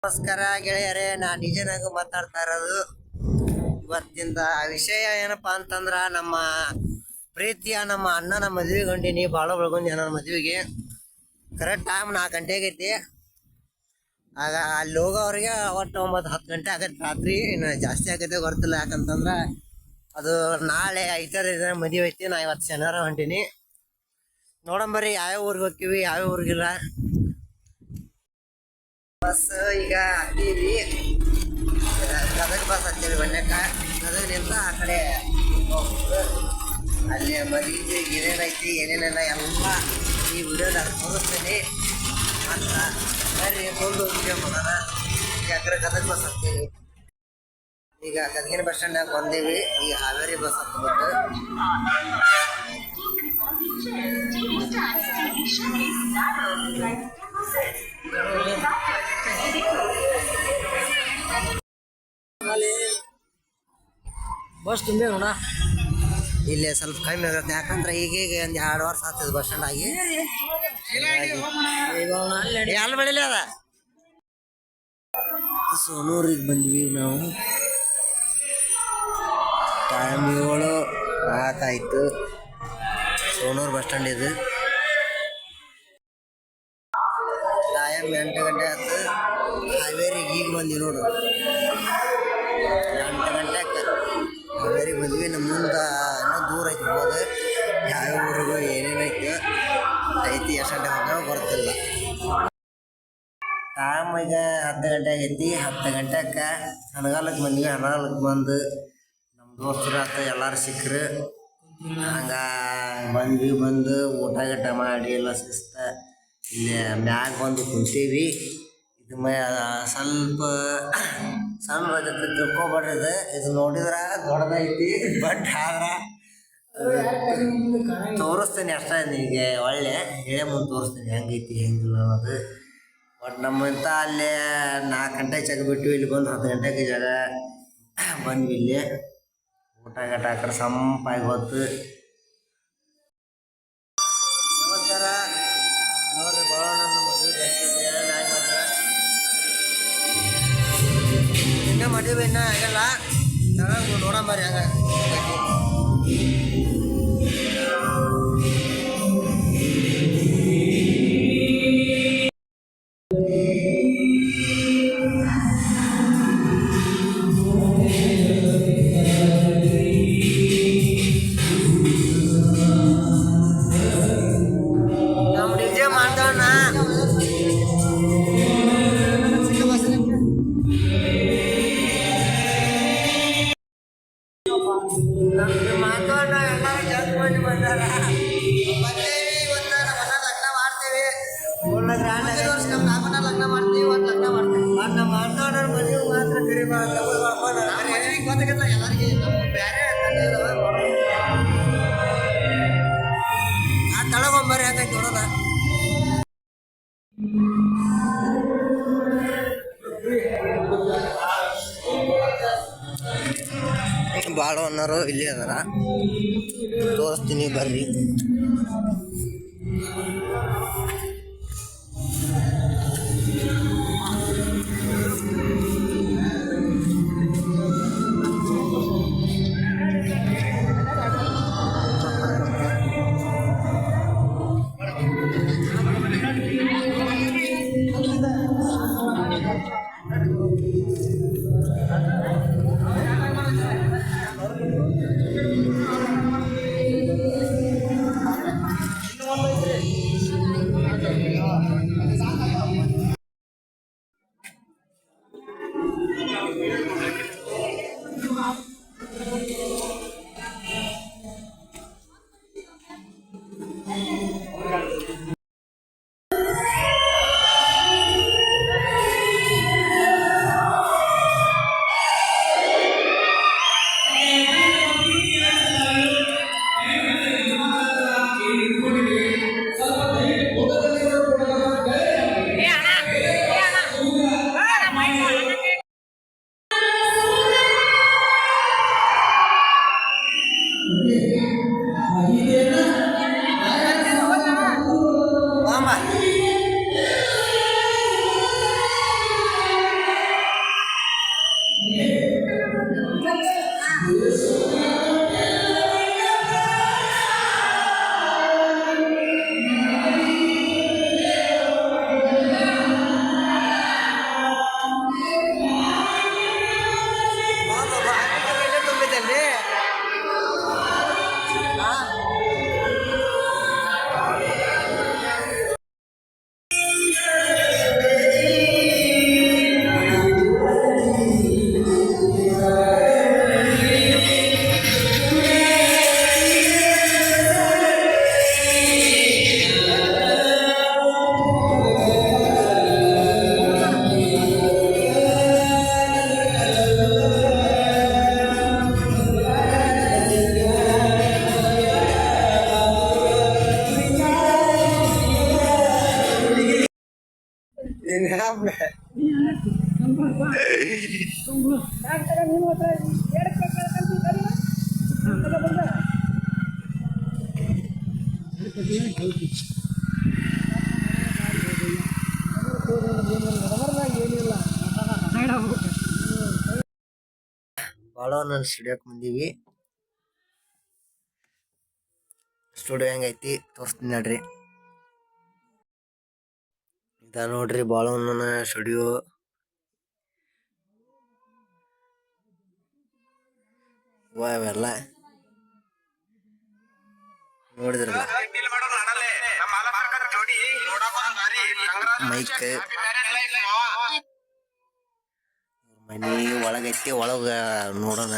ನಮಸ್ಕಾರ ಗೆಳೆಯರೇ, ನಾನು ನಿಜನಾಗೂ ಮಾತಾಡ್ತಾ ಇರೋದು. ಇವತ್ತಿಂದ ವಿಷಯ ಏನಪ್ಪಾ ಅಂತಂದ್ರ, ನಮ್ಮ ಪ್ರೀತಿಯ ನಮ್ಮ ಅಣ್ಣನ ಮದುವೆಗೆ ಹೊಂಟೀನಿ. ಭಾಳ ಬೆಳಗೊಂಡಿ ಅಣ್ಣನ ಮದುವೆಗೆ. ಕರೆಕ್ಟ್ ಟೈಮ್ 4 ಗಂಟೆಗೆ ಐತಿ. ಆಗ ಅಲ್ಲಿ ಹೋಗೋವ್ರಿಗೆ ಒಟ್ಟು 9-10 ಗಂಟೆ ಆಗತ್ತೆ ರಾತ್ರಿ. ಇನ್ನು ಜಾಸ್ತಿ ಆಗತ್ತೆ ಗೊತ್ತಿಲ್ಲ, ಯಾಕಂತಂದ್ರೆ ಅದು ನಾಳೆ 5ನೇ ದಿನ ಮದುವೆ ಐತಿ. ನಾ ಇವತ್ತು ಶನಿವಾರ ಹೊಂಟೀನಿ. ನೋಡಂಬರಿ ಯಾವ್ಯಾವ ಊರಿಗೆ ಹೋಗ್ತೀವಿ, ಯಾವ್ಯಾವ ಊರಿಗಿಲ್ಲ. ಬಸ್ ಈಗ ಹತ್ತೀವಿ. ಗದಗ ಬಸ್ ಹತ್ತೀವಿ. ಗದಗನಿಂದ ಆ ಕಡೆ ಹೋಗ್ಬೋದು. ಅಲ್ಲಿ ಮದುವೆ ಏನೇನೈತಿ ಏನೇನೆಲ್ಲ ಎಲ್ಲ ಈ ವಿಡಿಯೋದಾಗ ತೋರಿಸ್ತೀನಿ ಅಂತ. ಬರ್ರಿ ಮುಂದೆ ವಿಡಿಯೋ ಮಾಡೋಣ. ಈಗ ಗದಗ ಬಸ್ ಹತ್ತೀವಿ. ಈಗ ಗದಗಿನ ಬಸ್ ಸ್ಟ್ಯಾಂಡ್ನಾಗ ಬಂದೀವಿ. ಈಗ ಹಾವೇರಿ ಬಸ್ ಹತ್ಬೇಕು. ಬಸ್ ತುಂಬಿ ನೋಡ. ಇಲ್ಲಿ ಸ್ವಲ್ಪ ಕಮ್ಮಿ ಆಗುತ್ತೆ, ಯಾಕಂದ್ರೆ ಈಗೀಗ ಒಂದು 2 ವರ್ಷ ಆಗ್ತದೆ ಬಸ್ ಸ್ಟ್ಯಾಂಡ್ ಆಗಿ. ಎಲ್ಲಿ ಬೆಳಿಲ್ಲ ಅದ. ಸೋನೂರಿಗೆ ಬಂದ್ವಿ ನಾವು. ಟೈಮ್ 7:04 ಆಯಿತು. ಸೋನೂರು ಬಸ್ ಸ್ಟ್ಯಾಂಡ್ ಇದು. ಟೈಮ್ 8 ಗಂಟೆ ಆಯ್ತು. ಹಾವೇರಿಗೆ ಈಗ ಬಂದ್ವಿ ನೋಡು. 8 ಗಂಟೆಗೆ ಹಾವೇರಿಗೆ ಬಂದ್ವಿ. ನಮ್ಮ ಮುಂದೆ ಇನ್ನೂ ದೂರ ಐತಿ ಹೋಗೋದು. ಯಾವ ಊರಿಗೂ ಏನೇನೈತಿ ಎಷ್ಟು ಗಂಟೆ ಹೋಗೋ ಬರ್ತಿಲ್ಲ. ಟೈಮ್ ಈಗ 10 ಗಂಟೆ ಆಗೈತಿ. 10 ಗಂಟೆಗೆ ಹನಗಾಲಕ್ಕೆ ಬಂದ್ವಿ. ಹನಗಾಲಕ್ಕೆ ಬಂದು ನಮ್ಮ ದೋಸ್ತರು ಆತ ಎಲ್ಲರೂ ಸಿಕ್ಕರು. ಹಂಗೆ ಬಂದು ಊಟ ಗೀಟ ಮಾಡಿ ಎಲ್ಲ ಶಿಸ್ತ ಇಲ್ಲಿ ಮ್ಯಾಗ ಬಂದು ಕುಂತೀವಿ. ಇದು ಸ್ವಲ್ಪ ಸಣ್ಣ ರಜೆ ತಿಳ್ಕೊಬೇಡ್ರಿ. ಇದು ನೋಡಿದ್ರೆ ದೊಡ್ಡದೈತಿ, ಬಟ್ ಆದ್ರೆ ತೋರಿಸ್ತೀನಿ ಅಷ್ಟೇ. ನಿಮಗೆ ಒಳ್ಳೆ ಹೇಳೇ ಮುಂದೆ ತೋರಿಸ್ತೀನಿ ಹೆಂಗೈತಿ ಹೆಂಗಿಲ್ಲ ಅನ್ನೋದು. ಬಟ್ ನಮ್ಮಂತ ಅಲ್ಲೇ 4 ಗಂಟೆಗೆ ಜಾಗ ಬಿಟ್ಟು ಇಲ್ಲಿ ಬಂದು 10 ಗಂಟೆಗೆ ಜಾಗ ಬಂದ್ವಿ. ಇಲ್ಲಿ ಊಟ ಗಟ ಆ ಕಡೆ ಸಂಪಾಗಿ ಹೊತ್ತು. ನಮಸ್ಕಾರ. ನೋಡ್ರಿ, ಭಾಳ ನನ್ನ ಮದುವೆ ಇನ್ನೂ ಮದುವೆ ಇನ್ನೂ ಆಗಲ್ಲ. ನೋಡಂಬರಿ ಹಂಗ ನಮ್ಮ ಡಿಜೆ ಮಾಡ್ದವಣ್ಣ. ಮಾತಾಡೋಣ. ಎಲ್ಲರೂ ಜಾಸ್ತಿ ಮಾಡಿ ಬಂದಾರ. ಬರ್ತೇವಿ ಇವತ್ತು. ನಮ್ಮ ಅಣ್ಣ ಲಗ್ನ ಮಾಡ್ತೇವಿ. ವರ್ಷ ನಮ್ಮ ನಾಮನ ಲಗ್ನ ಮಾಡ್ತೀವಿ. ಇವತ್ತು ಲಗ್ನ ಮಾಡ್ತೀವಿ. ನಮ್ಮ ಮಾತಾಡೋಣ ಮದುವೆ ಮಾತ್ರ ಕರಿ ಮದುವೆಗೆ ಗೊತ್ತಾಗತ್ತ ಎಲ್ಲರಿಗೆ. ನಮ್ಮ ಬೇರೆ ಆ ತಳಗೊಂಬರಿ ಹಂಗೈತಿ ನೋಡೋಣ. ಭಾಳ ಅನ್ನೋರು ಇಲ್ಲಿ ಅದಾರ, ತೋರಿಸ್ತೀನಿ ಬರ್ರಿ. ಬಾಳವನ್ನ ಸ್ಟುಡಿಯೋಕ್ ಬಂದೀವಿ. ಸ್ಟುಡಿಯೋ ಹೆಂಗೈತಿ ತೋರಿಸ್ತೀನಿ ನೋಡ್ರಿ. ಇದ ನೋಡ್ರಿ ಬಾಳವನ್ನ ಸ್ಟುಡಿಯೋ. ಇವೆಲ್ಲ ನೋಡಿದ್ರಲ್ಲ ಮೈಕ್ ಮನಿ ಒಳಗೈತಿ. ಒಳಗ ನೋಡೋಣ.